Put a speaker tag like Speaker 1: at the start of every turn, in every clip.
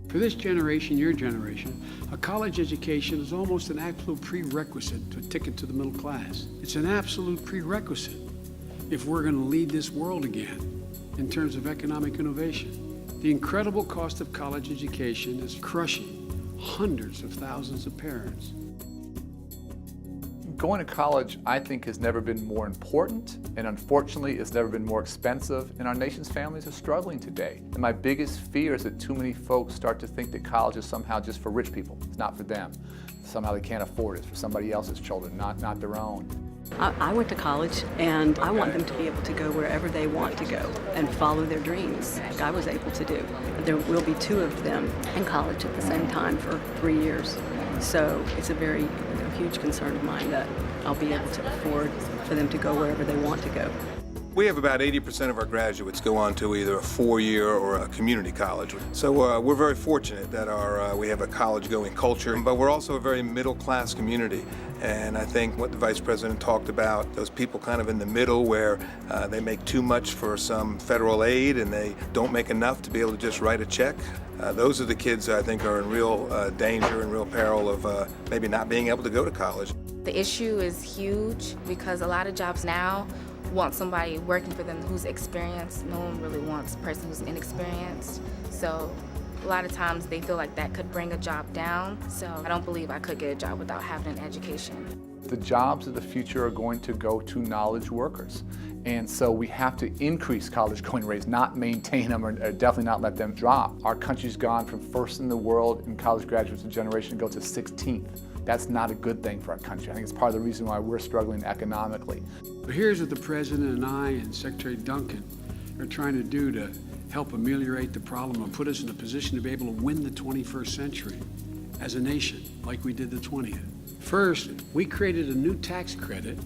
Speaker 1: For this generation, your generation, a college education is almost an absolute prerequisite to a ticket to the middle class. It's an absolute prerequisite if we're going to lead this world again in terms of economic innovation. The incredible cost of college education is crushing hundreds of thousands of parents.
Speaker 2: Going to college, I think, has never been more important, and unfortunately, it's never been more expensive, and our nation's families are struggling today. And my biggest fear is that too many folks start to think that college is somehow just for rich people. It's not for them. Somehow they can't afford it. It's for somebody else's children, not their own.
Speaker 3: I went to college, and I want them to be able to go wherever they want to go and follow their dreams, like I was able to do. There will be 2 of them in college at the same time for 3 years. So it's a very huge concern of mine that I'll be able to afford for them to go wherever they want to go.
Speaker 4: We have about 80% of our graduates go on to either a 4-year or a community college. So we're very fortunate that we have a college-going culture, but we're also a very middle-class community. And I think what the Vice President talked about, those people kind of in the middle where they make too much for some federal aid and they don't make enough to be able to just write a check. Those are the kids I think are in real danger and real peril of maybe not being able to go to college.
Speaker 5: The issue is huge because a lot of jobs now want somebody working for them who's experienced. No one really wants a person who's inexperienced. So a lot of times they feel like that could bring a job down. So I don't believe I could get a job without having an education.
Speaker 2: The jobs of the future are going to go to knowledge workers. And so we have to increase college going rates, not maintain them or definitely not let them drop. Our country's gone from first in the world in college graduates a generation to go to 16th. That's not a good thing for our country. I think it's part of the reason why we're struggling economically.
Speaker 1: But here's what the President and I and Secretary Duncan are trying to do to help ameliorate the problem and put us in a position to be able to win the 21st century as a nation, like we did the 20th. First, we created a new tax credit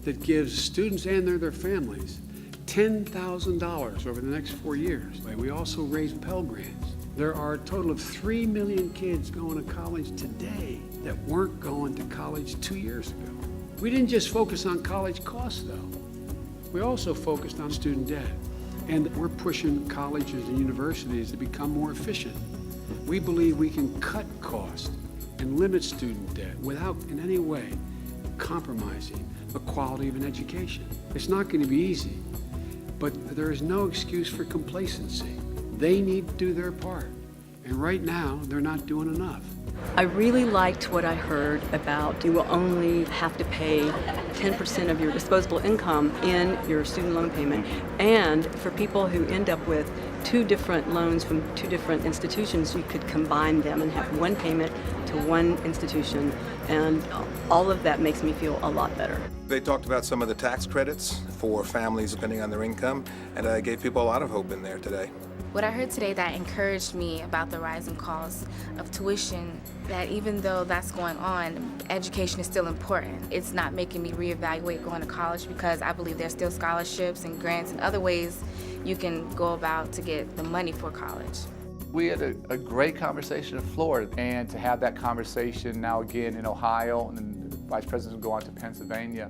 Speaker 1: that gives students and their families $10,000 over the next 4 years. We also raised Pell Grants. There are a total of 3 million kids going to college today that weren't going to college 2 years ago. We didn't just focus on college costs, though. We also focused on student debt. And we're pushing colleges and universities to become more efficient. We believe we can cut costs and limit student debt without in any way compromising the quality of an education. It's not going to be easy, but there is no excuse for complacency. They need to do their part, and right now they're not doing enough.
Speaker 3: I really liked what I heard about you will only have to pay 10% of your disposable income in your student loan payment. And for people who end up with 2 different loans from 2 different institutions, you could combine them and have one payment to one institution. And all of that makes me feel a lot better.
Speaker 4: They talked about some of the tax credits for families depending on their income, and gave people a lot of hope in there today.
Speaker 5: What I heard today that encouraged me about the rising costs of tuition, that even though that's going on, education is still important. It's not making me reevaluate going to college because I believe there's still scholarships and grants and other ways you can go about to get the money for college.
Speaker 2: We had a great conversation in Florida, and to have that conversation now again in Ohio, and then the Vice President will go on to Pennsylvania.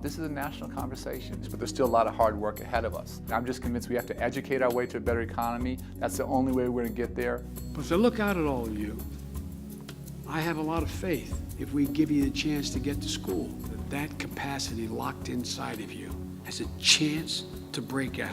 Speaker 2: This is a national conversation, but there's still a lot of hard work ahead of us. I'm just convinced we have to educate our way to a better economy. That's the only way we're going to get there.
Speaker 1: But to look out at all of you, I have a lot of faith if we give you the chance to get to school, that capacity locked inside of you has a chance to break out.